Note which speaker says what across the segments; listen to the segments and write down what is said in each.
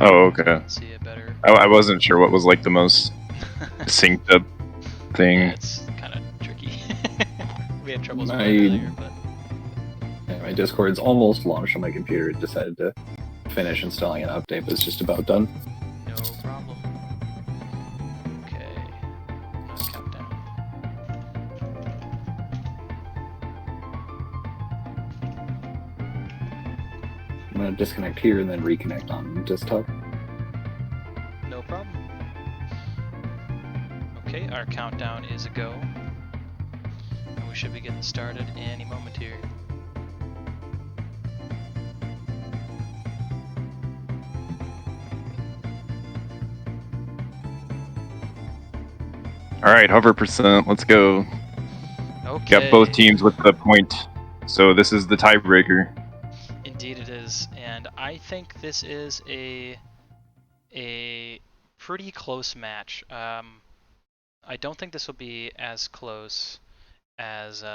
Speaker 1: Oh, okay.
Speaker 2: See it better.
Speaker 1: I wasn't sure what was like the most synced up thing.
Speaker 2: Yeah, it's kind of tricky. We had troubles with it earlier, but...
Speaker 3: Yeah, my Discord's almost launched on my computer. It decided to finish installing an update, but it's just about done.
Speaker 2: No problem. Okay. Countdown.
Speaker 3: I'm going to disconnect here and then reconnect on desktop.
Speaker 2: No problem. Okay, our countdown is a go. And we should be getting started any moment here.
Speaker 1: All right, hover percent. Let's go.
Speaker 2: Okay.
Speaker 1: Got both teams with the point, so this is the tiebreaker.
Speaker 2: Indeed it is, and I think this is a pretty close match. I don't think this will be as close as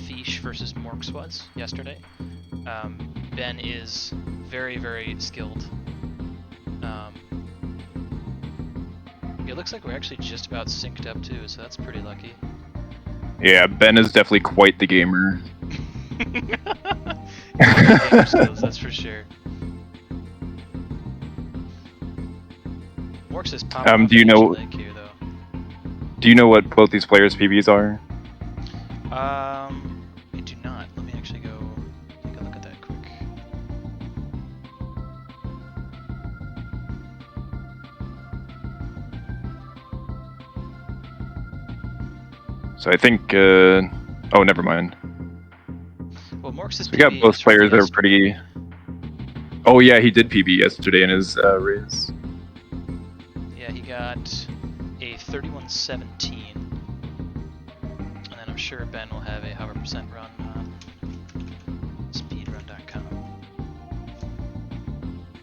Speaker 2: Fish versus Morks was yesterday. Ben is very, very skilled. It looks like we're actually just about synced up too, so that's pretty lucky.
Speaker 1: Yeah, Ben is definitely quite the gamer.
Speaker 2: Gamer skills, that's for sure. Morks is popping
Speaker 1: do you know?
Speaker 2: here, though.
Speaker 1: Do you know what both these players' PBs are?
Speaker 2: I do not. Let me actually go take a look at that quick.
Speaker 1: So I think. Oh, never mind.
Speaker 2: Well, Morks is.
Speaker 1: So we got both players that are pretty. Oh yeah, he did PB yesterday in his race.
Speaker 2: Yeah, he got a 31:17, and then I'm sure Ben will have a hover percent run on speedrun.com.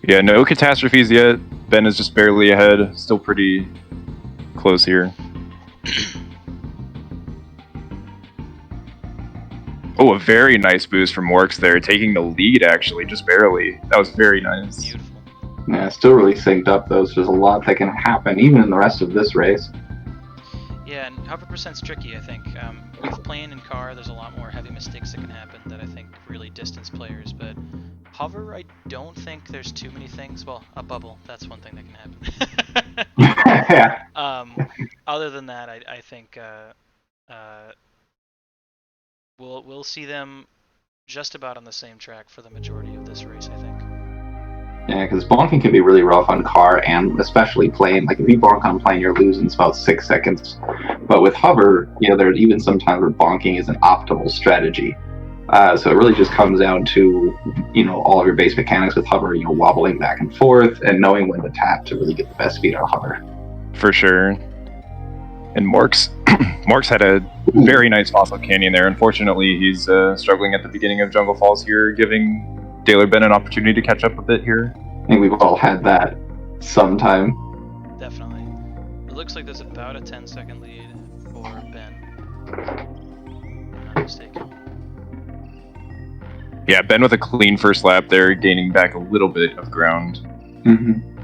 Speaker 1: Yeah, no catastrophes yet. Ben is just barely ahead. Still pretty close here. Oh, a very nice boost from Morks there, taking the lead actually, just barely. That was very nice.
Speaker 2: Beautiful.
Speaker 4: Yeah, still really synced up though, so there's a lot that can happen even in the rest of this race.
Speaker 2: Yeah, and hover percent's tricky, I think. With playing in car, there's a lot more heavy mistakes that can happen that I think really distance players, but hover, I don't think there's too many things. Well, a bubble, that's one thing that can happen. Other than that, I think we'll see them just about on the same track for the majority of this race, I think.
Speaker 4: Yeah, because bonking can be really rough on car, and especially plane. Like if you bonk on plane, you're losing about 6 seconds. But with hover, you know, there's even sometimes where bonking is an optimal strategy. So it really just comes down to, you know, all of your base mechanics with hover, you know, wobbling back and forth and knowing when to tap to really get the best speed out of hover.
Speaker 1: For sure. And Morks had a very nice Fossil Canyon there. Unfortunately, he's struggling at the beginning of Jungle Falls here, giving Taylor Ben an opportunity to catch up a bit here.
Speaker 4: I think we've all had that sometime.
Speaker 2: Definitely. It looks like there's about a 10-second lead for Ben. If I'm not mistaken.
Speaker 1: Yeah, Ben with a clean first lap there, gaining back a little bit of ground.
Speaker 4: Mm-hmm.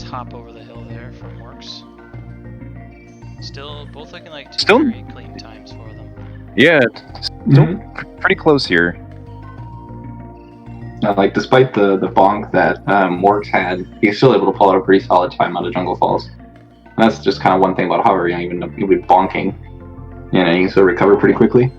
Speaker 2: Hop over the hill there for Morks. Still both looking like two very clean times for them.
Speaker 1: Yeah, still pretty close here.
Speaker 4: Like despite the bonk that Morks had, he's still able to pull out a pretty solid time out of Jungle Falls. And that's just kind of one thing about hover, you know, even with bonking, you know, you can still recover pretty quickly.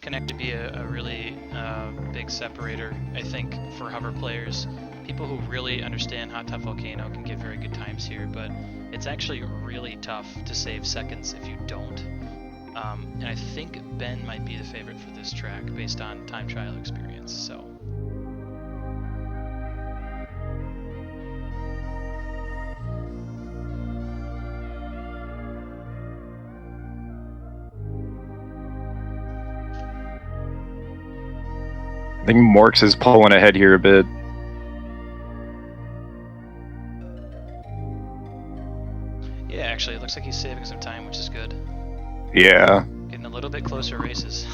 Speaker 2: Connect to be a really big separator, I think, for hover players. People who really understand Hot Top Volcano can get very good times here. here, but it's actually really tough to save seconds if you don't. And I think Ben might be the favorite for this track based on time trial experience. So.
Speaker 1: I think Morks is pulling ahead here a bit.
Speaker 2: Yeah, actually, it looks like he's saving some time, which is good.
Speaker 1: Yeah.
Speaker 2: Getting a little bit closer races.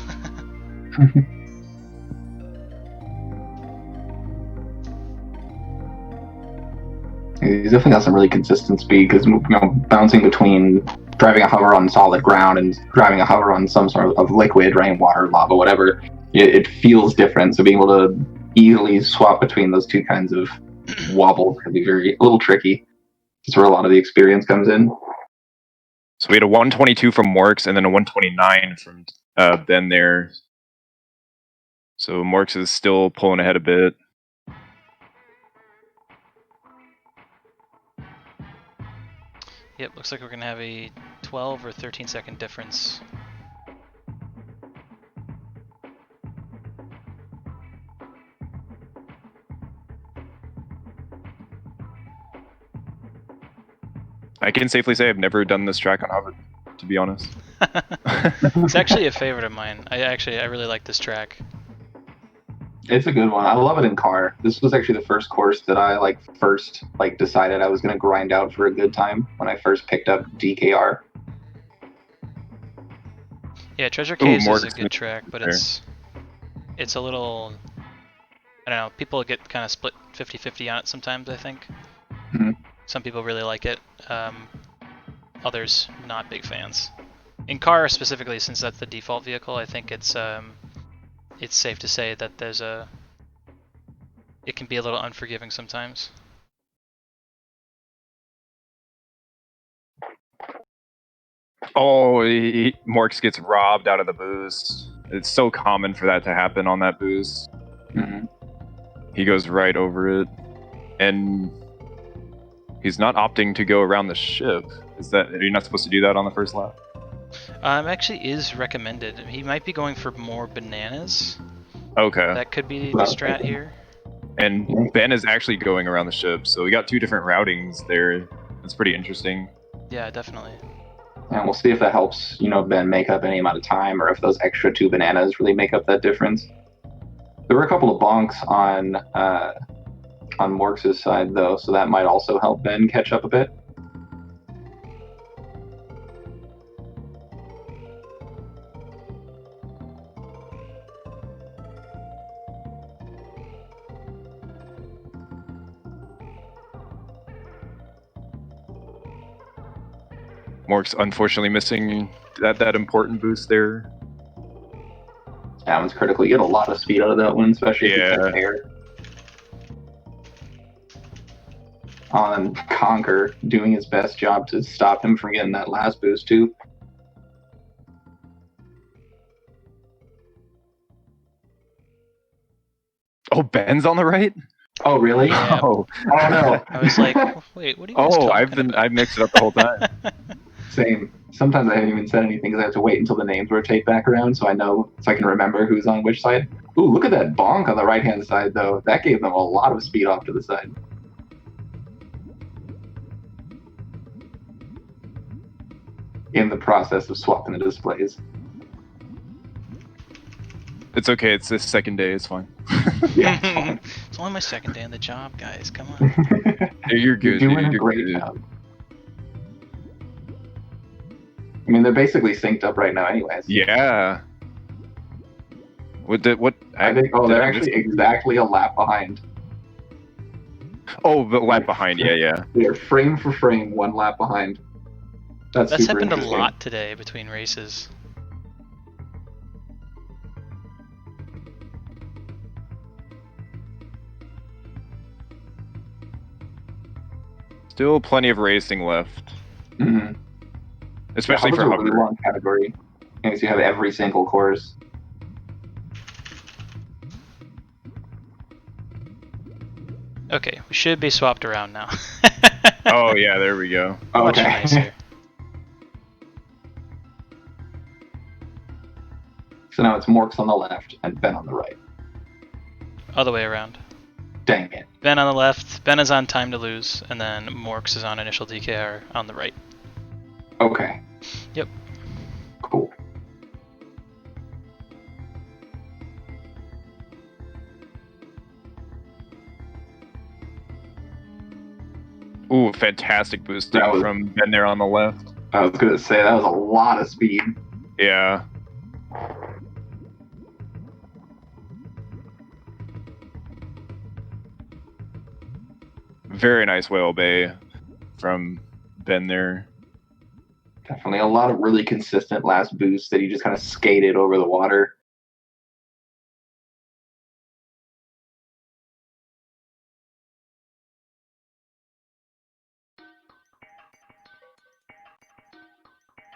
Speaker 4: He's definitely got some really consistent speed because, you know, bouncing between driving a hover on solid ground and driving a hover on some sort of liquid, rainwater, lava, whatever, it feels different. So being able to easily swap between those two kinds of wobbles can be a little tricky. That's where a lot of the experience comes in.
Speaker 1: So we had a 122 from Morks and then a 129 from Ben there. So Morks is still pulling ahead a bit.
Speaker 2: Yep, looks like we're gonna have a 12 or 13 second difference.
Speaker 1: I can safely say I've never done this track on hover, to be honest.
Speaker 2: It's actually a favorite of mine. I really like this track.
Speaker 4: It's a good one. I love it in car. This was actually the first course that I first decided I was going to grind out for a good time when I first picked up DKR.
Speaker 2: Yeah, Treasure Caves is a
Speaker 1: Morks
Speaker 2: good track, but it's a little, I don't know, people get kind of split 50-50 on it sometimes, I think.
Speaker 4: Mm-hmm.
Speaker 2: Some people really like it, others not big fans. In car specifically, since that's the default vehicle, I think it's safe to say that it can be a little unforgiving sometimes.
Speaker 1: Oh, Morks gets robbed out of the boost. It's so common for that to happen on that boost.
Speaker 4: Mm-hmm.
Speaker 1: He goes right over it. And he's not opting to go around the ship. Are you not supposed to do that on the first lap?
Speaker 2: Actually is recommended. He might be going for more bananas.
Speaker 1: Okay.
Speaker 2: That could be the strat here.
Speaker 1: And Ben is actually going around the ship, so we got two different routings there. That's pretty interesting.
Speaker 2: Yeah, definitely.
Speaker 4: And we'll see if that helps, Ben make up any amount of time, or if those extra 2 bananas really make up that difference. There were a couple of bonks on Morks' side, though, so that might also help Ben catch up a bit.
Speaker 1: Mork's unfortunately missing that important boost there.
Speaker 4: That one's critical. You get a lot of speed out of that one, especially if you catch air. On Conquer, doing his best job to stop him from getting that last boost, too.
Speaker 1: Oh, Ben's on the right?
Speaker 4: Oh, really?
Speaker 2: Yeah.
Speaker 1: Oh
Speaker 4: no.
Speaker 2: I was like, wait, what are you guys talking about?
Speaker 1: I've mixed it up the whole time.
Speaker 4: Same. Sometimes I haven't even said anything because I have to wait until the names rotate back around so I can remember who's on which side. Ooh, look at that bonk on the right-hand side, though. That gave them a lot of speed off to the side. In the process of swapping the displays.
Speaker 1: It's okay, it's this second day, it's fine.
Speaker 4: Yeah, it's fine.
Speaker 2: It's only my second day on the job, guys. Come on.
Speaker 1: You're good,
Speaker 4: You're doing
Speaker 1: dude.
Speaker 4: a great job. I mean, they're basically synced up right now anyways.
Speaker 1: Yeah. What?
Speaker 4: I think, they're actually exactly a lap behind.
Speaker 1: Oh, the lap behind, yeah.
Speaker 4: They're frame for frame, 1 lap behind. That's super
Speaker 2: happened a
Speaker 4: interesting.
Speaker 2: lot today between races.
Speaker 1: Still plenty of racing left.
Speaker 4: Mm-hmm.
Speaker 1: Especially
Speaker 4: Yeah,
Speaker 1: for
Speaker 4: a
Speaker 1: hover.
Speaker 4: really long category. Because you have every single course.
Speaker 2: Okay, we should be swapped around now.
Speaker 1: Oh yeah, there we go.
Speaker 2: Much
Speaker 4: Okay.
Speaker 2: nicer.
Speaker 4: So now it's Morks on the left and Ben on the right.
Speaker 2: Other way around.
Speaker 4: Dang it.
Speaker 2: Ben on the left. Ben is on time to lose, and then Morks is on initial DKR on the right.
Speaker 4: Okay.
Speaker 2: Yep.
Speaker 4: Cool.
Speaker 1: Ooh, fantastic boosting
Speaker 4: That was-
Speaker 1: from Ben there on the left.
Speaker 4: I was gonna say that was a lot of speed.
Speaker 1: Yeah. Very nice whale bay from Ben there.
Speaker 4: Definitely a lot of really consistent last boosts that he just kind of skated over the water.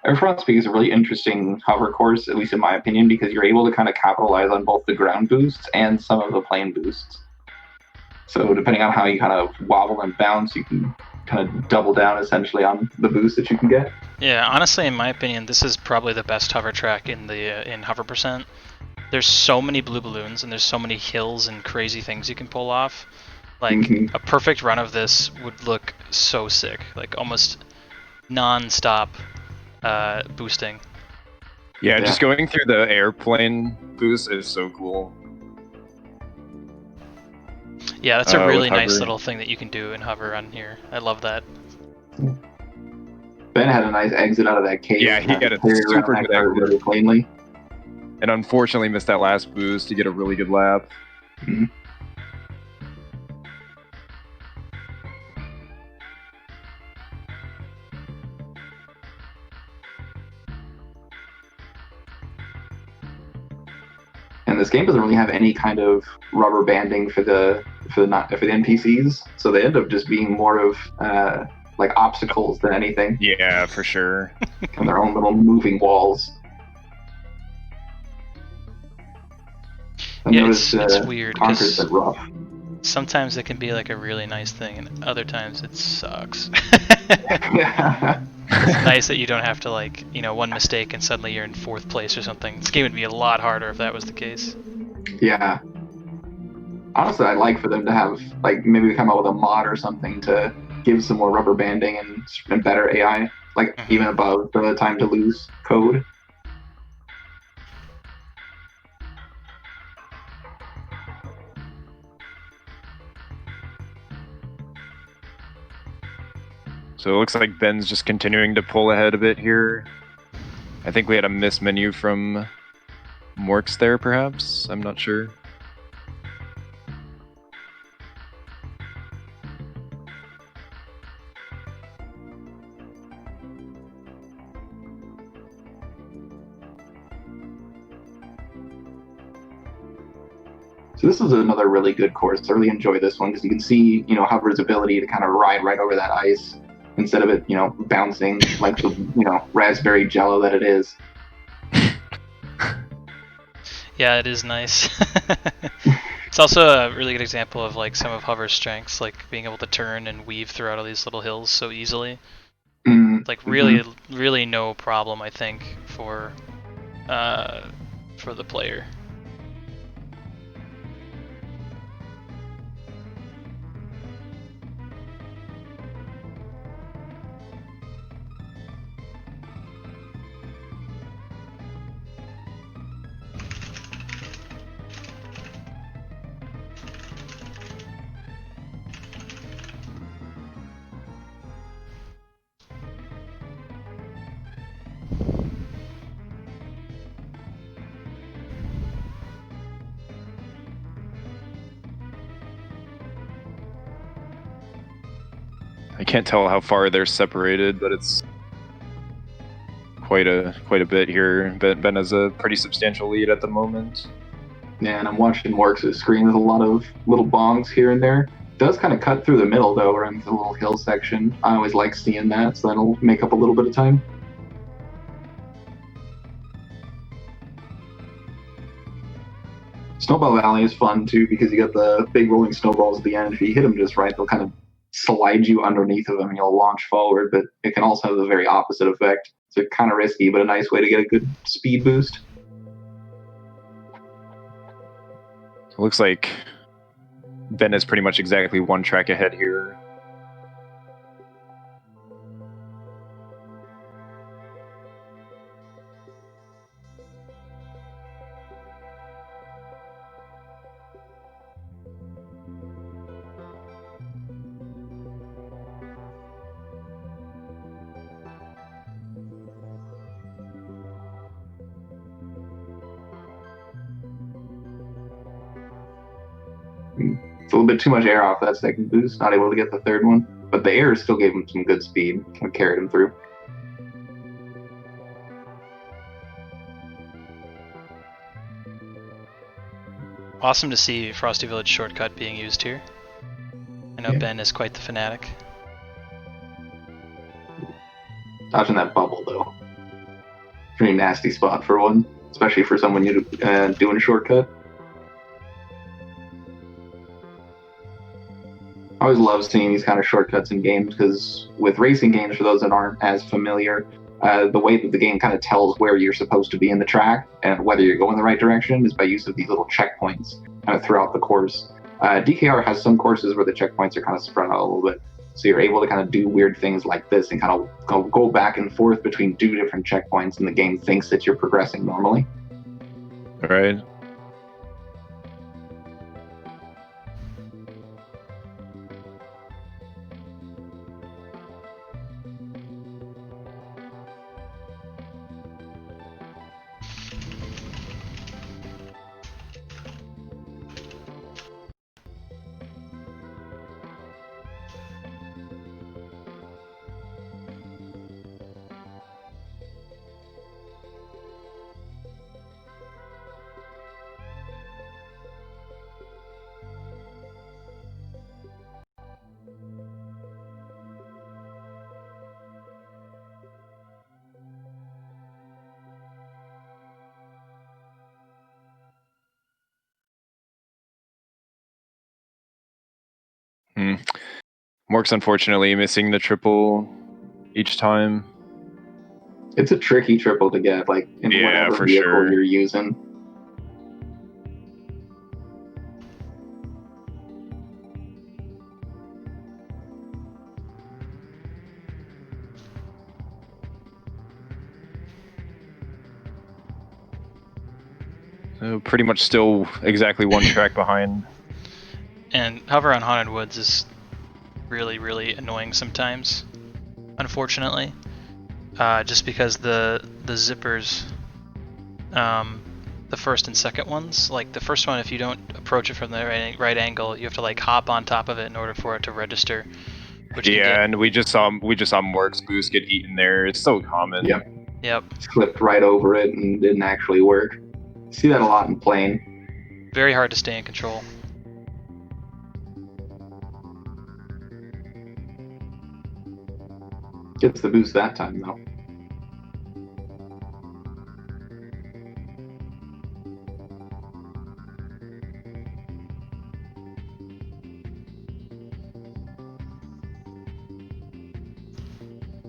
Speaker 4: Air France Peak is a really interesting hover course, at least in my opinion, because you're able to kind of capitalize on both the ground boosts and some of the plane boosts. So depending on how you kind of wobble and bounce, you can kind of double down essentially on the boost that you can get.
Speaker 2: Yeah, honestly, in my opinion, this is probably the best hover track in the in hover percent. There's so many blue balloons and there's so many hills and crazy things you can pull off. Like
Speaker 4: Mhm.
Speaker 2: a perfect run of this would look so sick, like almost non-stop boosting.
Speaker 1: Yeah,
Speaker 4: Yeah.
Speaker 1: just going through the airplane boost is so cool.
Speaker 2: Yeah, that's a
Speaker 1: with
Speaker 2: really nice
Speaker 1: hover.
Speaker 2: little thing that you can do in hover on here. I love that.
Speaker 4: Ben had a nice exit out of that cave.
Speaker 1: Yeah, he
Speaker 4: and
Speaker 1: got a
Speaker 4: carried around
Speaker 1: super
Speaker 4: that
Speaker 1: good
Speaker 4: car
Speaker 1: exit.
Speaker 4: really cleanly.
Speaker 1: And unfortunately missed that last boost to get a really good lap.
Speaker 4: Mhm. And this game doesn't really have any kind of rubber banding for the NPCs, so they end up just being more of like obstacles than anything,
Speaker 1: Yeah, for sure.
Speaker 4: and their own little moving walls. I
Speaker 2: Yeah,
Speaker 4: noticed,
Speaker 2: it's weird
Speaker 4: Conker's
Speaker 2: because
Speaker 4: been rough.
Speaker 2: sometimes it can be like a really nice thing, and other times it sucks.
Speaker 4: Yeah.
Speaker 2: It's nice that you don't have to like, one mistake and suddenly you're in 4th place or something. This game would be a lot harder if that was the case.
Speaker 4: Yeah. Honestly, I'd like for them to have, like, maybe come out with a mod or something to give some more rubber banding and better AI, like,
Speaker 2: Mhm.
Speaker 4: even above the time to lose code.
Speaker 1: So it looks like Ben's just continuing to pull ahead a bit here. I think we had a miss menu from Morks there, perhaps? I'm not sure.
Speaker 4: So this is another really good course. I really enjoy this one because you can see, Hover's ability to kind of ride right over that ice instead of it, bouncing like the, raspberry jello that it is.
Speaker 2: Yeah, it is nice. It's also a really good example of like some of Hover's strengths, like being able to turn and weave throughout all these little hills so easily. Like really no problem, I think, for the player.
Speaker 1: I can't tell how far they're separated, but it's quite a bit here. Ben has a pretty substantial lead at the moment.
Speaker 4: Yeah, and I'm watching Morks' screen. There's a lot of little bongs here and there. It does kind of cut through the middle, though, around the little hill section. I always like seeing that, so that'll make up a little bit of time. Snowball Valley is fun, too, because you got the big rolling snowballs at the end. If you hit them just right, they'll kind of slide you underneath of them and you'll launch forward, but it can also have the very opposite effect. So kind of risky, but a nice way to get a good speed boost.
Speaker 1: It looks like Ben is pretty much exactly one track ahead here.
Speaker 4: It's a little bit too much air off that second boost, not able to get the third one. But the air still gave him some good speed, kind of carried him through.
Speaker 2: Awesome to see Frosty Village shortcut being used here. I know
Speaker 4: Yeah.
Speaker 2: Ben is quite the fanatic.
Speaker 4: Dodging that bubble, though. Pretty nasty spot for one, especially for someone new to doing a shortcut. I always love seeing these kind of shortcuts in games because with racing games, for those that aren't as familiar, the way that the game kind of tells where you're supposed to be in the track and whether you're going the right direction is by use of these little checkpoints kind of throughout the course. DKR has some courses where the checkpoints are kind of spread out a little bit, so you're able to kind of do weird things like this and kind of go back and forth between two different checkpoints, and the game thinks that you're progressing normally.
Speaker 1: All right. Mork's unfortunately missing the triple each time.
Speaker 4: It's a tricky triple to get, like in
Speaker 1: Yeah,
Speaker 4: whatever
Speaker 1: for
Speaker 4: vehicle
Speaker 1: sure.
Speaker 4: you're using.
Speaker 1: So pretty much still exactly one track behind.
Speaker 2: And hover on Haunted Woods is really, really annoying sometimes, unfortunately. Just because the zippers, the first and second ones, like the first one, if you don't approach it from the right angle, you have to like hop on top of it in order for it to register. Which
Speaker 1: Yeah, and we just saw Mork's boost get eaten there. It's so common.
Speaker 2: Yep.
Speaker 4: Slipped right over it and didn't actually work. See that a lot in plane.
Speaker 2: Very hard to stay in control.
Speaker 4: Gets the boost that time, though.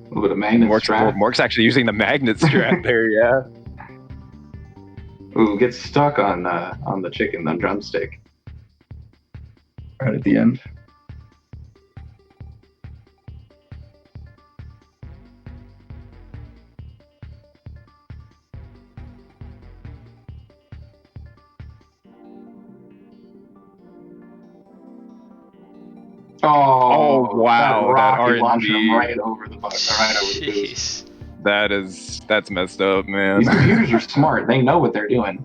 Speaker 4: A little bit of magnet strap.
Speaker 1: Mork's actually using the magnet strap there, yeah.
Speaker 4: Ooh, gets stuck on the chicken, the drumstick. Right at the end.
Speaker 1: Oh, wow, that
Speaker 4: rocket launched
Speaker 1: RNG.
Speaker 4: him right over the boost.
Speaker 2: Jeez.
Speaker 1: That's messed up, man.
Speaker 4: These computers are smart. They know what they're doing.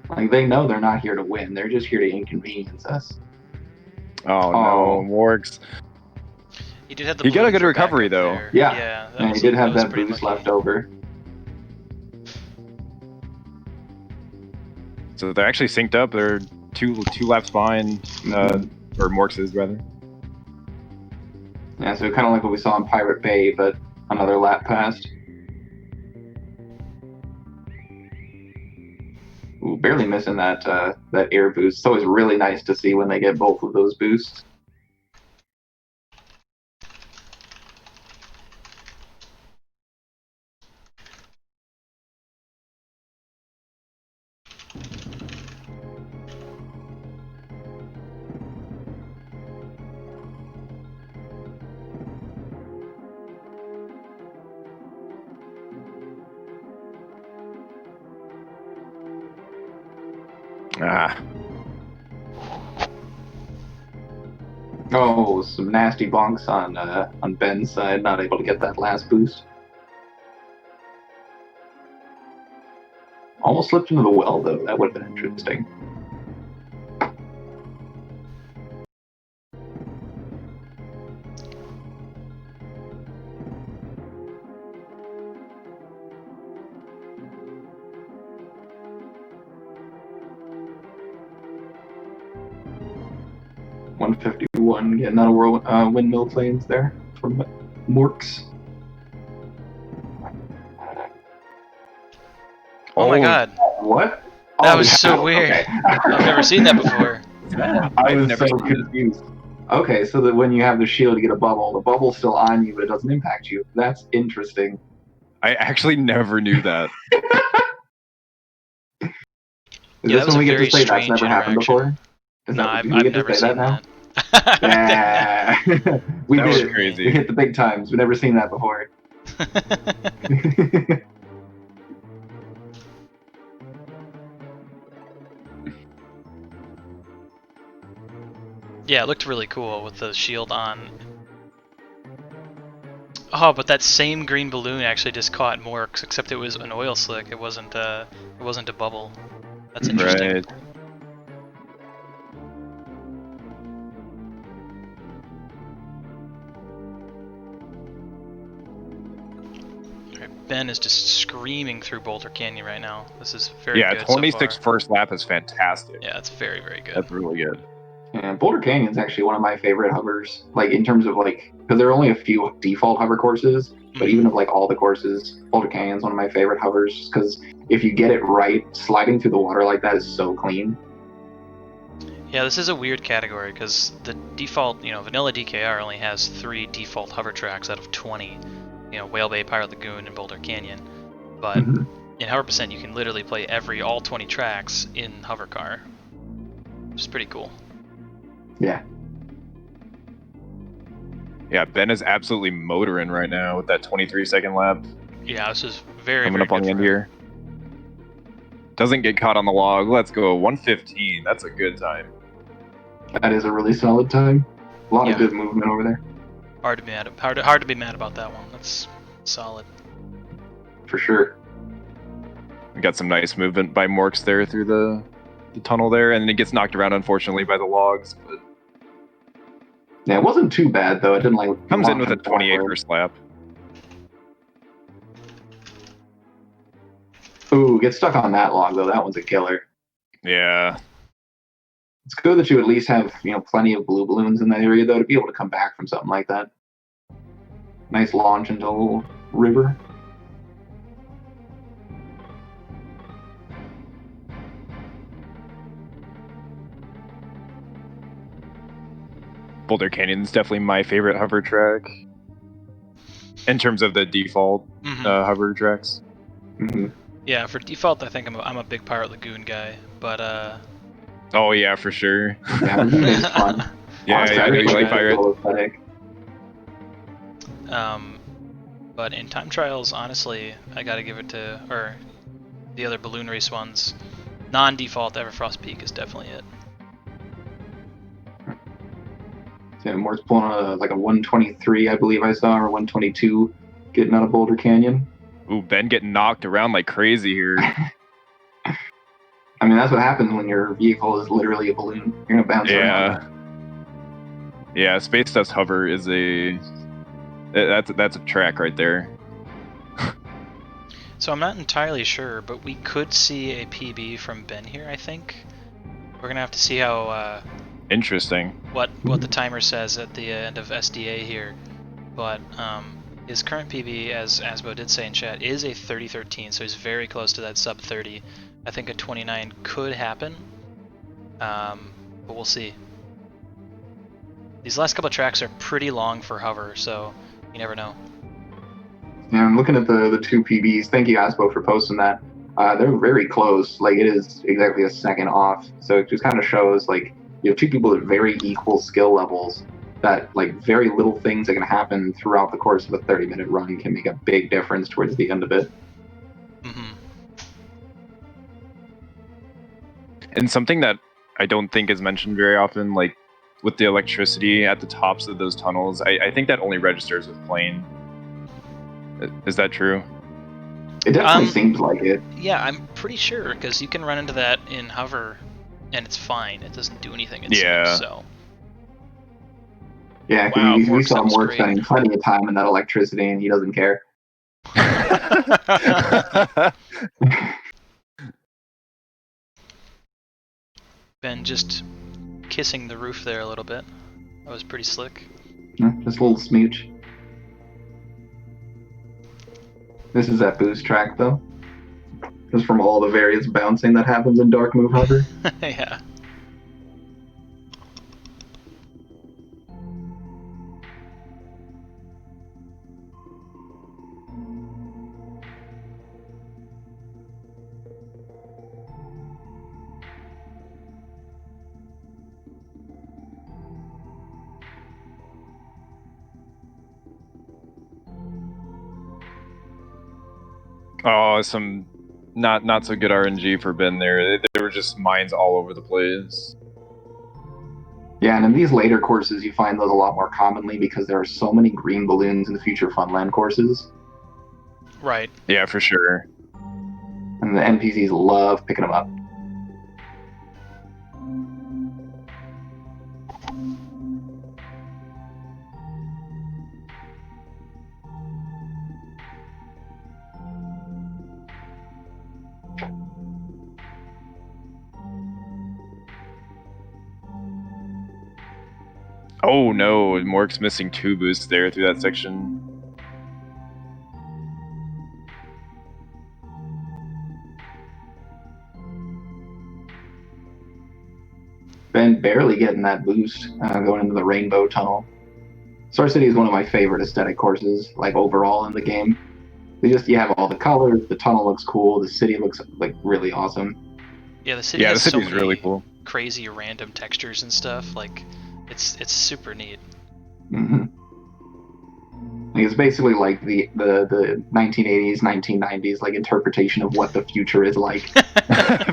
Speaker 4: Like, they know they're not here to win. They're just here to inconvenience us.
Speaker 1: Oh no, Mork's.
Speaker 2: He did have the
Speaker 1: He got a
Speaker 2: balloon
Speaker 1: good
Speaker 2: for
Speaker 1: recovery,
Speaker 2: backup
Speaker 1: though.
Speaker 2: there.
Speaker 4: Yeah. And he did have
Speaker 2: was
Speaker 4: that
Speaker 2: pretty
Speaker 4: boost
Speaker 2: lucky.
Speaker 4: left over.
Speaker 1: So they're actually synced up. They're two laps behind, or Mork's is rather.
Speaker 4: Yeah, so kind of like what we saw in Pirate Bay, but another lap passed. Ooh, Ooh, barely missing that air boost. It's always really nice to see when they get both of those boosts.
Speaker 1: Ah,
Speaker 4: Oh, some nasty bonks on Ben's side, not able to get that last boost. Almost slipped into the well though. That would have been interesting. $151 getting out of windmill planes there from Morks.
Speaker 2: Oh my god,
Speaker 4: What?
Speaker 2: that
Speaker 4: Oh,
Speaker 2: was so
Speaker 4: yeah,
Speaker 2: weird.
Speaker 4: okay.
Speaker 2: I've never seen that before.
Speaker 4: I
Speaker 1: I've
Speaker 4: was
Speaker 1: never
Speaker 4: so
Speaker 1: seen it.
Speaker 4: confused. Okay, so that when you have the shield, you get a bubble. The bubble's still on you, but it doesn't impact you. That's interesting.
Speaker 1: I actually never knew that.
Speaker 4: Is
Speaker 2: Yeah,
Speaker 4: this
Speaker 2: that was
Speaker 4: when
Speaker 2: a
Speaker 4: we get
Speaker 2: very
Speaker 4: to say that's
Speaker 2: strange
Speaker 4: never happened
Speaker 2: interaction.
Speaker 4: before? Is
Speaker 2: No,
Speaker 4: that,
Speaker 2: I've,
Speaker 4: do we
Speaker 2: I've
Speaker 4: get to
Speaker 2: never
Speaker 4: say
Speaker 2: seen
Speaker 4: that now?
Speaker 2: that.
Speaker 4: Yeah. we
Speaker 1: That
Speaker 4: did
Speaker 1: was
Speaker 4: it.
Speaker 1: crazy.
Speaker 4: We hit the big times. We've never seen that before.
Speaker 2: Yeah, it looked really cool with the shield on. Oh, but that same green balloon actually just caught Morks, except it was an oil slick. It wasn't a bubble. That's interesting.
Speaker 1: Right.
Speaker 2: Alright, Ben is just screaming through Boulder Canyon right now. This is very
Speaker 1: Yeah,
Speaker 2: good
Speaker 1: 26
Speaker 2: so far.
Speaker 1: first lap is fantastic.
Speaker 2: Yeah, it's very, very good.
Speaker 1: That's really good.
Speaker 4: Yeah, Boulder Canyon's actually one of my favorite hovers. Like in terms of like, because there are only a few default hover courses, but even of like all the courses, Boulder Canyon's one of my favorite hovers. Because if you get it right, sliding through the water like that is so clean.
Speaker 2: Yeah, this is a weird category because the default, vanilla DKR only has 3 default hover tracks out of 20. Whale Bay, Pirate Lagoon, and Boulder Canyon. But in Hover Percent, you can literally play all 20 tracks in hover car, which is pretty cool.
Speaker 4: Yeah.
Speaker 1: Yeah, Ben is absolutely motoring right now with that 23-second lap.
Speaker 2: Yeah, this is very,
Speaker 1: Coming
Speaker 2: very
Speaker 1: up on
Speaker 2: good
Speaker 1: the end
Speaker 2: for him.
Speaker 1: here. Doesn't get caught on the log. Let's go. 115. That's a good time.
Speaker 4: That is a really solid time. A lot
Speaker 2: Yeah.
Speaker 4: of good movement over there.
Speaker 2: Hard to be mad about that one. That's solid.
Speaker 4: For sure.
Speaker 1: We got some nice movement by Morks there through the tunnel there, and then it gets knocked around, unfortunately, by the logs. But
Speaker 4: Yeah, it wasn't too bad though. It didn't like
Speaker 1: comes in
Speaker 4: launch
Speaker 1: with a
Speaker 4: him
Speaker 1: 28
Speaker 4: forward.
Speaker 1: first lap.
Speaker 4: Ooh, get stuck on that log though. That one's a killer.
Speaker 1: Yeah.
Speaker 4: It's good that you at least have plenty of blue balloons in that area though to be able to come back from something like that. Nice launch into a little river.
Speaker 1: Boulder Canyon's definitely my favorite hover track in terms of the default hover tracks.
Speaker 4: Mm-hmm.
Speaker 2: Yeah, for default, I think I'm a big Pirate Lagoon guy, but
Speaker 1: Oh yeah, for sure.
Speaker 4: Yeah, Lagoon is fun.
Speaker 1: Yeah,
Speaker 4: Honestly,
Speaker 1: yeah,
Speaker 4: I
Speaker 1: I
Speaker 4: really
Speaker 1: really like
Speaker 4: like the
Speaker 1: Pirate.
Speaker 4: visual aesthetic.
Speaker 2: But in time trials, honestly, I gotta give it to the other balloon race ones. Non-default Everfrost Peak is definitely it.
Speaker 4: Yeah, Moore's pulling a 123, I believe I saw, or 122, getting out of Boulder Canyon.
Speaker 1: Ooh, Ben getting knocked around like crazy here.
Speaker 4: I mean, that's what happens when your vehicle is literally a balloon. You're gonna bounce around.
Speaker 1: Yeah, Space Dust Hover is that's a track right there.
Speaker 2: So I'm not entirely sure, but we could see a PB from Ben here, I think. We're gonna have to see how
Speaker 1: Interesting.
Speaker 2: what the timer says at the end of SDA here. But his current PB, as Asbo did say in chat, is a 30:13, so he's very close to that sub 30. I think a 29 could happen, but we'll see. These last couple of tracks are pretty long for hover, so you never know.
Speaker 4: Yeah, I'm looking at the two PBs. Thank you, Aspo, for posting that. They're very close. Like, it is exactly a second off. So it just kind of shows, like, you have two people at very equal skill levels that, like, very little things that can happen throughout the course of a 30-minute run can make a big difference towards the end of it.
Speaker 2: Mm-hmm.
Speaker 1: And something that I don't think is mentioned very often, like with the electricity at the tops of those tunnels, I think that only registers with plane. Is that true?
Speaker 4: It definitely seems like it.
Speaker 2: Yeah, I'm pretty sure, because you can run into that in hover, and it's fine. It doesn't do anything, it seems, so.
Speaker 4: Yeah,
Speaker 2: Wow,
Speaker 4: we saw
Speaker 2: sounds
Speaker 4: Mork
Speaker 2: great.
Speaker 4: spending plenty of time in that electricity, and he doesn't care.
Speaker 2: Ben just kissing the roof there a little bit. That was pretty slick.
Speaker 4: Just a little smooch. This is that boost track, though. Just from all the various bouncing that happens in Dark Move Hover.
Speaker 2: Yeah.
Speaker 1: Oh, some not so good RNG for Ben there. There were just mines all over the place.
Speaker 4: Yeah, and in these later courses, you find those a lot more commonly because there are so many green balloons in the future Funland courses.
Speaker 2: Right.
Speaker 1: Yeah, for sure.
Speaker 4: And the NPCs love picking them up.
Speaker 1: Oh no, Mork's missing 2 boosts there through that section.
Speaker 4: Ben barely getting that boost going into the Rainbow Tunnel. Star City is one of my favorite aesthetic courses, like overall in the game. You have all the colors, the tunnel looks cool, the city looks like really awesome.
Speaker 2: Yeah, the city has so
Speaker 1: city's
Speaker 2: many
Speaker 1: really cool.
Speaker 2: crazy random textures and stuff. Like, it's super neat.
Speaker 4: Mm-hmm. Like, it's basically like the 1980s, 1990s like interpretation of what the future is like.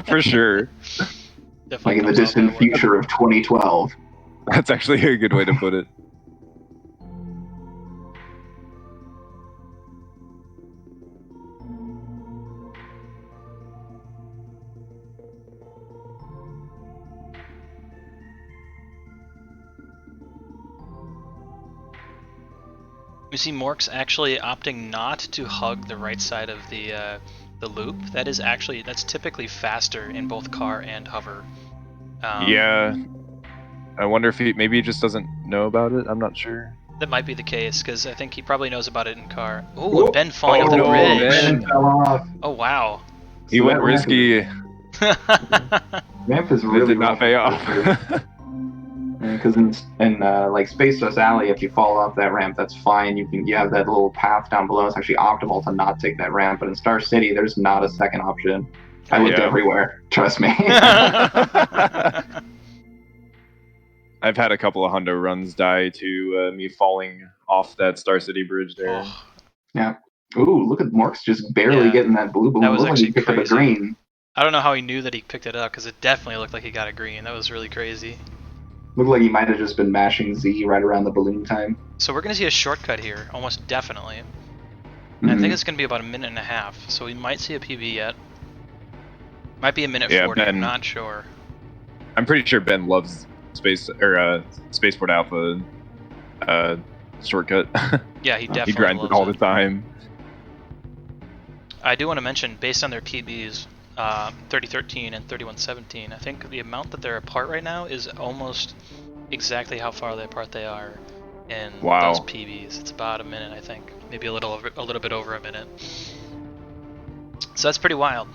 Speaker 1: For sure.
Speaker 2: Definitely
Speaker 4: Like in the distant future of 2012.
Speaker 1: That's actually a good way to put it.
Speaker 2: We see Mork's actually opting not to hug the right side of the loop. That's typically faster in both car and hover.
Speaker 1: Yeah. I wonder if maybe he just doesn't know about it. I'm not sure.
Speaker 2: That might be the case, because I think he probably knows about it in car. Ooh, Ben falling off the
Speaker 1: no,
Speaker 2: bridge.
Speaker 1: Ben.
Speaker 4: Fell off.
Speaker 2: Oh, wow.
Speaker 1: He went risky.
Speaker 4: Ramp is
Speaker 1: It
Speaker 4: really
Speaker 1: did not pay off.
Speaker 4: Because in like Space Dust Alley, if you fall off that ramp, that's fine. You have that little path down below. It's actually optimal to not take that ramp. But in Star City, there's not a second option. I looked everywhere. Trust me.
Speaker 1: I've had a couple of hundo runs die to me falling off that Star City bridge there.
Speaker 2: Oh.
Speaker 4: Yeah. Ooh, look at Mork's just barely getting that blue balloon.
Speaker 2: That was
Speaker 4: Looked
Speaker 2: actually
Speaker 4: like he picked up a
Speaker 2: crazy.
Speaker 4: green.
Speaker 2: I don't know how he knew that he picked it up, because it definitely looked like he got a green. That was really crazy.
Speaker 4: Looked like he might have just been mashing Z right around the balloon time.
Speaker 2: So we're going to see a shortcut here, almost definitely. And I think it's going to be about a minute and a half, so we might see a PB yet. Might be a minute 40, I'm not sure.
Speaker 1: I'm pretty sure Ben loves Spaceport Alpha shortcut.
Speaker 2: Yeah, he definitely
Speaker 1: he grinds
Speaker 2: loves
Speaker 1: it all the time.
Speaker 2: I do want to mention, based on their PBs, 3013 and 3117, I think the amount that they're apart right now is almost exactly how far apart they are in those PBs. It's about a minute, I think. Maybe a little bit over a minute. So that's pretty wild.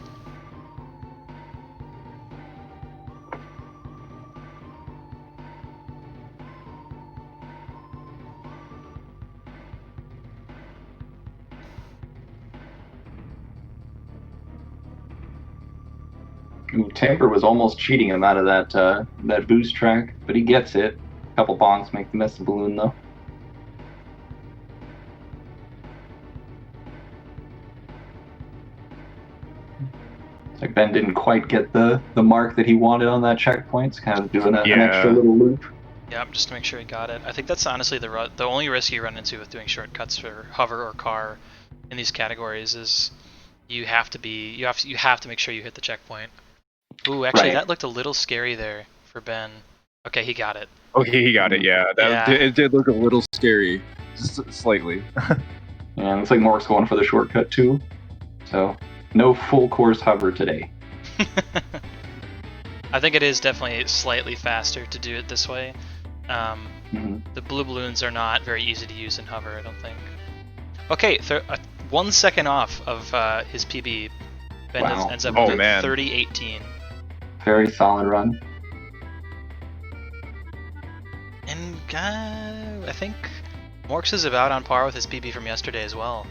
Speaker 4: Ooh, Tamper was almost cheating him out of that boost track, but he gets it. A couple bonks make the miss the balloon though. It's like Ben didn't quite get the mark that he wanted on that checkpoint. It's kind of doing an extra little loop.
Speaker 2: Yeah, just to make sure he got it. I think that's honestly the only risk you run into with doing shortcuts for hover or car in these categories is you have to make sure you hit the checkpoint. Ooh, actually, that looked a little scary there for Ben. Okay, he got it.
Speaker 1: Okay, he got it. Yeah, it did look a little scary, just slightly.
Speaker 4: Yeah, looks like Mork's going for the shortcut too. So no full course hover today.
Speaker 2: I think it is definitely slightly faster to do it this way. The blue balloons are not very easy to use in hover, I don't think. Okay, 1 second off of his PB. Ben ends up with a 30-18.
Speaker 4: Very solid run.
Speaker 2: And I think Morks is about on par with his PB from yesterday as well.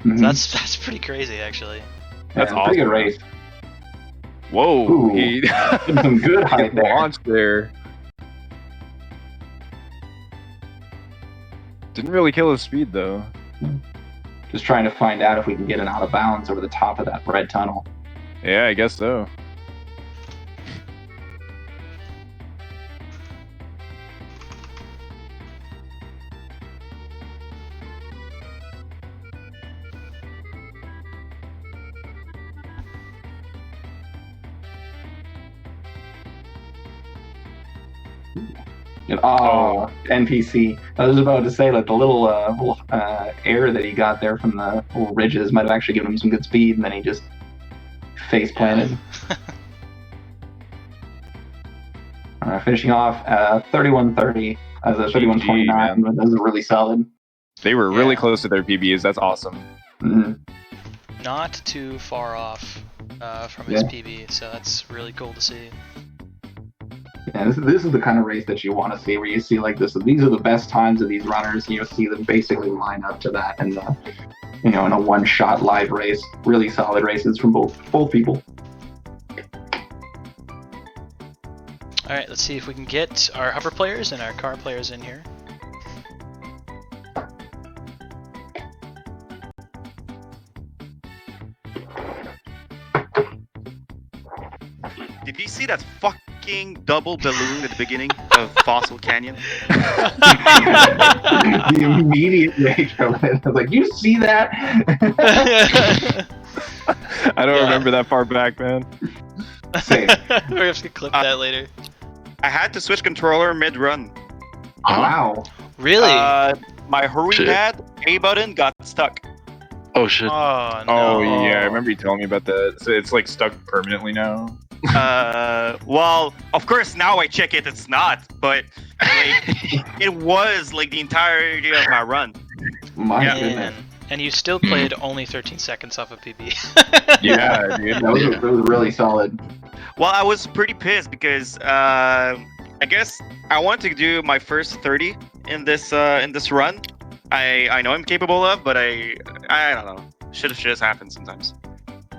Speaker 2: So that's pretty crazy, actually.
Speaker 1: That's awesome.
Speaker 4: Pretty good race.
Speaker 1: Whoa,
Speaker 4: Ooh, some good height there.
Speaker 1: Launch there. Didn't really kill his speed though.
Speaker 4: Just trying to find out if we can get an out of bounds over the top of that red tunnel.
Speaker 1: Yeah, I guess so.
Speaker 4: NPC. I was about to say, like, the little air that he got there from the little ridges might have actually given him some good speed, and then he just face planted. Finishing off 31:30 as a 31:29. That was really solid.
Speaker 1: They were really close to their PBs. That's awesome.
Speaker 2: Not too far off from his PB, so that's really cool to see.
Speaker 4: Yeah, this is the kind of race that you want to see, where you see like this. These are the best times of these runners. You see them basically line up to that, and in a one-shot live race. Really solid races from both people.
Speaker 2: All right, let's see if we can get our hover players and our car players in here.
Speaker 5: Did you see that fucking double balloon at the beginning of Fossil Canyon?
Speaker 4: The immediate rage of it. I was like, you see that?
Speaker 1: I don't remember that far back, man.
Speaker 4: Same.
Speaker 2: We're going to clip that later.
Speaker 5: I had to switch controller mid-run.
Speaker 4: Wow.
Speaker 2: Really?
Speaker 5: My hurry pad, A button, got stuck.
Speaker 6: Oh shit.
Speaker 2: Oh, no.
Speaker 1: Oh yeah, I remember you telling me about that. So it's like stuck permanently now.
Speaker 5: Well, of course now I check it, it's not, but like, it was like the entirety of my run.
Speaker 4: My goodness.
Speaker 2: And you still played only 13 seconds off of PB.
Speaker 1: Yeah, dude.
Speaker 4: That was really solid.
Speaker 5: Well, I was pretty pissed because I guess I wanted to do my first 30 in this run. I know I'm capable of, but I don't know. Shit happened sometimes.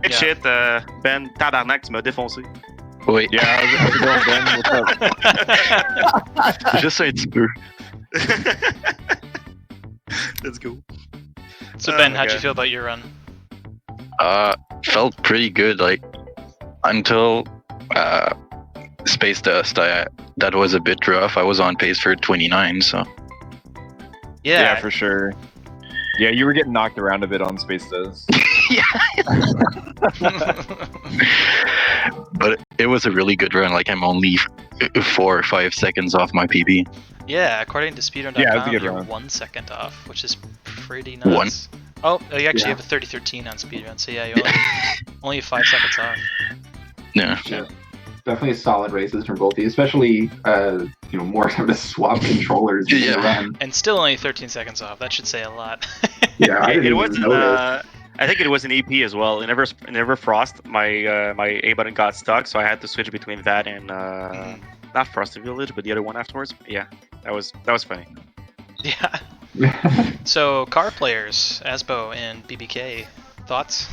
Speaker 5: Good shit, Ben, tabarnak, tu m'as défoncé.
Speaker 6: Oui.
Speaker 1: Yeah, how's it going, Ben? What's up?
Speaker 6: Juste un petit peu.
Speaker 5: Let's go.
Speaker 2: So Ben, how'd you feel about your run?
Speaker 6: Felt pretty good, like, until Space Dust. That was a bit rough. I was on pace for 29, so.
Speaker 1: Yeah, for sure. Yeah, you were getting knocked around a bit on Space Dust.
Speaker 6: Yeah. But it was a really good run. Like, I'm only 4 or 5 seconds off my PB.
Speaker 2: Yeah, according to speedrun.com, you're 1 second off, which is pretty nuts. Oh, you actually have a 30:13 on speedrun, so yeah, you only 5 seconds off.
Speaker 6: Yeah.
Speaker 4: Definitely solid races from both of you, especially more time to swap controllers in the run.
Speaker 2: And still only 13 seconds off. That should say a lot.
Speaker 4: Yeah,
Speaker 5: it wasn't. I think it was an EP as well. In Ever Frost, my A button got stuck, so I had to switch between that and not Frosty Village, but the other one afterwards. Yeah, that was funny.
Speaker 2: Yeah. So car players, Asbo and BBK, thoughts?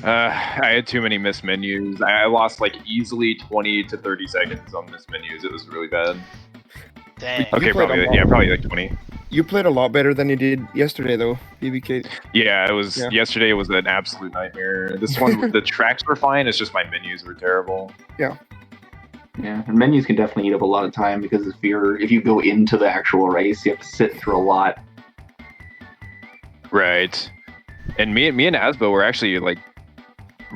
Speaker 1: I had too many missed menus. I lost like easily 20 to 30 seconds on missed menus. It was really bad.
Speaker 2: Dang.
Speaker 1: Okay,
Speaker 7: played a lot.
Speaker 1: probably like 20.
Speaker 7: You played a lot better than you did yesterday, though, BBK.
Speaker 1: Yeah, it was.
Speaker 7: Yeah.
Speaker 1: Yesterday was an absolute nightmare. This one, the tracks were fine. It's just my menus were terrible.
Speaker 4: Yeah, and menus can definitely eat up a lot of time because if you go into the actual race, you have to sit through a lot.
Speaker 1: Right. And me and Asbo were actually like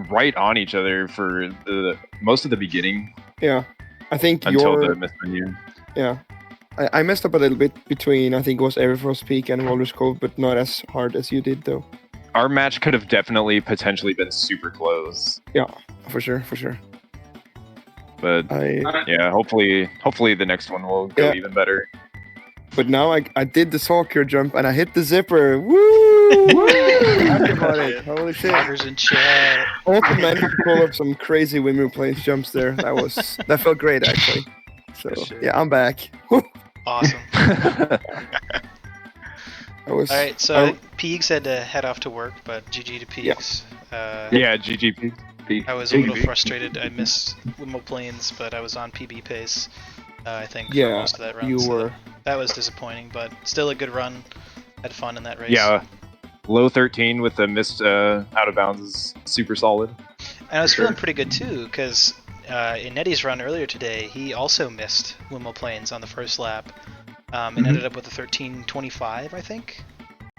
Speaker 1: right on each other for the most of the beginning
Speaker 7: Yeah. I think
Speaker 1: until the missed menu.
Speaker 7: Yeah. I messed up a little bit between, I think it was Everfrost Peak and Walrus Cove, but not as hard as you did, though.
Speaker 1: Our match could have definitely potentially been super close.
Speaker 7: Yeah, for sure.
Speaker 1: But yeah, hopefully the next one will go even better.
Speaker 7: But now I did the soccer jump and I hit the zipper. Woo! Happy about it. Holy shit.
Speaker 2: Loggers in chat.
Speaker 7: I also managed to pull up some crazy windmill place jumps there. That felt great, actually. So yeah, I'm back.
Speaker 2: Awesome.
Speaker 7: All
Speaker 2: right, so Peegs had to head off to work, but GG to Peegs.
Speaker 1: Yeah, GG
Speaker 2: I was a little frustrated. I missed Wimble Plains, but I was on PB pace, I think, for most of that run.
Speaker 7: You were.
Speaker 2: That was disappointing, but still a good run. Had fun in that race.
Speaker 1: Yeah, low 13 with the missed out of bounds is super solid.
Speaker 2: And I was feeling pretty good too, because in Nettie's run earlier today, he also missed Wimble Plains on the first lap, and ended up with a 13:25, I think.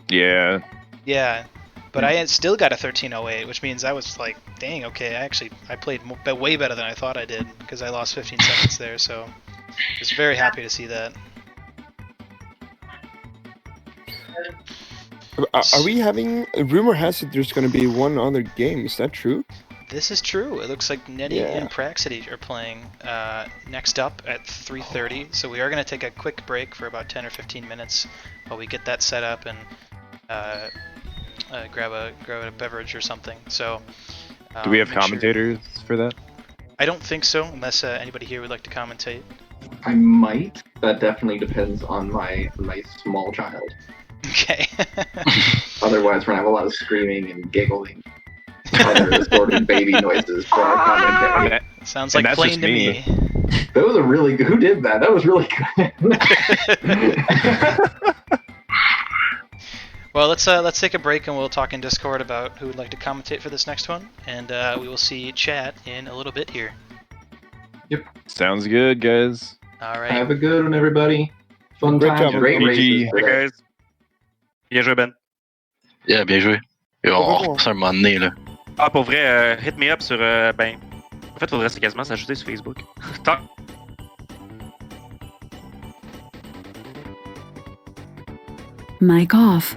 Speaker 1: Yeah.
Speaker 2: Yeah, but I had still got a 13:08, which means I was like, dang, okay, I played way better than I thought I did, because I lost 15 seconds there, so I was very happy to see that.
Speaker 7: Are we having... Rumor has it there's going to be one other game. Is that true?
Speaker 2: This is true. It looks like Nettie and Praxity are playing next up at 3:30, so we are going to take a quick break for about 10 or 15 minutes while we get that set up and grab a beverage or something. So,
Speaker 1: do we have commentators for that?
Speaker 2: I don't think so, unless anybody here would like to commentate.
Speaker 4: I might. That definitely depends on my small child.
Speaker 2: Okay.
Speaker 4: Otherwise, we're gonna have a lot of screaming and giggling, other distorted baby noises for our commentary.
Speaker 2: Sounds like playing to me.
Speaker 4: That was a really good. Who did that? That was really good.
Speaker 2: Well, let's take a break and we'll talk in Discord about who would like to commentate for this next one, and we will see chat in a little bit here.
Speaker 4: Yep.
Speaker 1: Sounds good, guys.
Speaker 2: All right.
Speaker 4: Have a good one, everybody. Fun times, great races.
Speaker 5: Hey guys. Bien joué, Ben.
Speaker 6: Yeah, bien joué. Et on repasse un moment donné, là.
Speaker 5: Ah, pour vrai, hit me up sur... ben, en fait, faudrait quasiment s'ajouter sur Facebook. Talk.
Speaker 8: Mic off.